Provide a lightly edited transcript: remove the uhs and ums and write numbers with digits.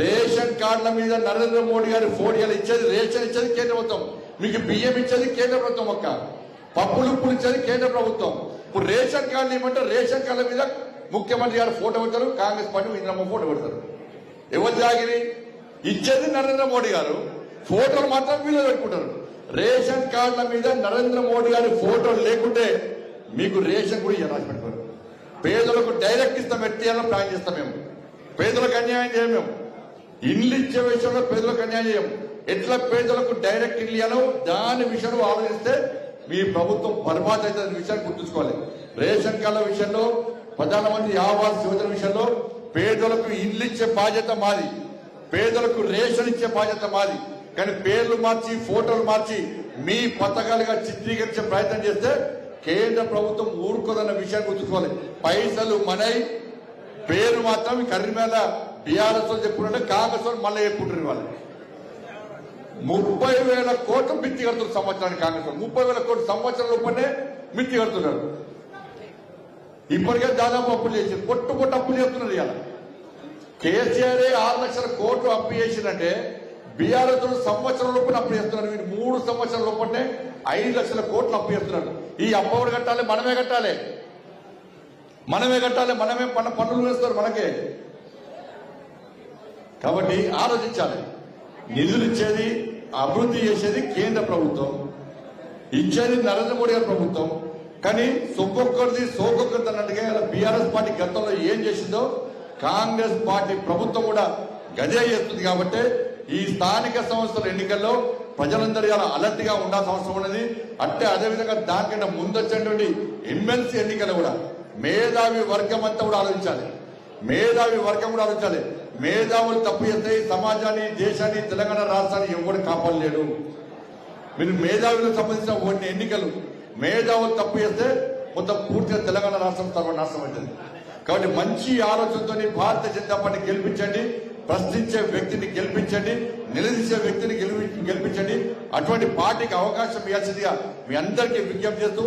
Ration కార్డుల మీద నరేంద్ర మోడీ గారి ఫోన్ ఇచ్చేది రేషన్ ఇచ్చేది కేంద్ర ప్రభుత్వం, మీకు బియ్యం ఇచ్చేది కేంద్ర ప్రభుత్వం, ఒక్క పప్పులు ఉప్పులు ఇచ్చేది కేంద్ర ప్రభుత్వం. ఇప్పుడు రేషన్ కార్డులు ఇవ్వమంటే రేషన్ కార్డుల మీద ముఖ్యమంత్రి గారు ఫోటో పెడతారు, కాంగ్రెస్ పార్టీ ఇంద్రమ్మ ఫోటో పెడతారు. ఎవరు జాగిరి ఇచ్చేది నరేంద్ర మోడీ గారు, ఫోటోలు మాత్రం వీళ్ళు పెట్టుకుంటారు. రేషన్ కార్డుల మీద నరేంద్ర మోడీ గారి ఫోటోలు లేకుంటే మీకు రేషన్ కూడా రాసి పెట్టుకోరు. పేదలకు డైరెక్ట్ ఇస్తాం, ఎట్టియాలో ప్లాన్ చేస్తాం. మేము పేదలకు అన్యాయం చేయం. మేము ఇల్లు ఇచ్చే విషయంలో పేదలకు అన్యాయం చేయం. ఎట్లా పేదలకు డైరెక్ట్ ఇల్లు ఇవ్వాలో దాని విషయంలో ఆలోచిస్తే మీ ప్రభుత్వం బర్బాద్ అవుతుంది విషయాన్ని గుర్తుంచుకోవాలి. రేషన్ కార్డుల విషయంలో, ప్రధానమంత్రి ఆవాస్ యోజన విషయంలో పేదలకు ఇల్లు ఇచ్చే బాధ్యత మాది, పేదలకు రేషన్ ఇచ్చే బాధ్యత మాది. కానీ పేర్లు మార్చి ఫోటోలు మార్చి మీ పథకాలుగా చిత్రీకరించే ప్రయత్నం చేస్తే కేంద్ర ప్రభుత్వం ఊరుకోదన్న విషయాన్ని గుర్తుంచుకోవాలి. పైసలు మనై పేరు మాత్రం కర్రీమేళ బీఆర్ఎస్ చెప్పుకుంటే కాంగ్రెస్ మళ్ళీ చెప్పుకుంటారు. వాళ్ళు 30,000 కోట్లు మిత్తి కడుతున్నారు సంవత్సరానికి. కాంగ్రెస్ 30,000 కోట్లు సంవత్సరం లోపలనే మిత్తి కడుతున్నారు. ఇప్పటికే దాదాపు అప్పులు చేసి పొట్టు అప్పులు చేస్తున్నారు. ఇవాళ కేసీఆర్ 6 లక్షల కోట్లు అప్పు చేసిందంటే బీఆర్ఎస్ సంవత్సరం లోపల అప్పు చేస్తున్నారు. వీళ్ళు 3 సంవత్సరాల లోపలనే 5 లక్షల కోట్లు అప్పు చేస్తున్నారు. ఈ అప్పు ఎవరు కట్టాలి? మనమే కట్టాలి. మనమే పన్నులు వేస్తారు మనకే. కాబట్టి ఆలోచించాలి. నిధులు ఇచ్చేది, అభివృద్ధి చేసేది కేంద్ర ప్రభుత్వం, ఇచ్చేది నరేంద్ర మోడీ గారి ప్రభుత్వం. కానీ సొక్కొక్కరిది సోకొక్కరిది అన్నట్టుగా బీఆర్ఎస్ పార్టీ గతంలో ఏం చేసిందో కాంగ్రెస్ పార్టీ ప్రభుత్వం కూడా గదే చేస్తుంది. కాబట్టి ఈ స్థానిక సంస్థల ఎన్నికల్లో ప్రజలందరూ అలర్ట్ గా ఉండాల్సిన అవసరం ఉన్నది. అంటే అదేవిధంగా దానికంటే ముందొచ్చేటువంటి ఎమ్మెల్సీ ఎన్నికలు కూడా మేధావి వర్గం అంతా కూడా ఆలోచించాలి. మేధావులు తప్పు చేస్తే సమాజాన్ని, దేశాన్ని, తెలంగాణ రాష్ట్రాన్ని ఎవరు కాపాడలేడు. మీరు మేధావులకు సంబంధించిన కొన్ని ఎన్నికలు మేధావులు తప్పు చేస్తే మొత్తం పూర్తిగా తెలంగాణ రాష్ట్రం సర్వనాశనం అవుతుంది. కాబట్టి మంచి ఆలోచనతో భారతీయ జనతా పార్టీ గెలిపించండి, ప్రశ్నించే వ్యక్తిని గెలిపించండి, నిలదీసే వ్యక్తిని గెలిపించండి. అటువంటి పార్టీకి అవకాశం ఇవ్వాల్సిందిగా మీ అందరికీ విజ్ఞప్తి చేస్తూ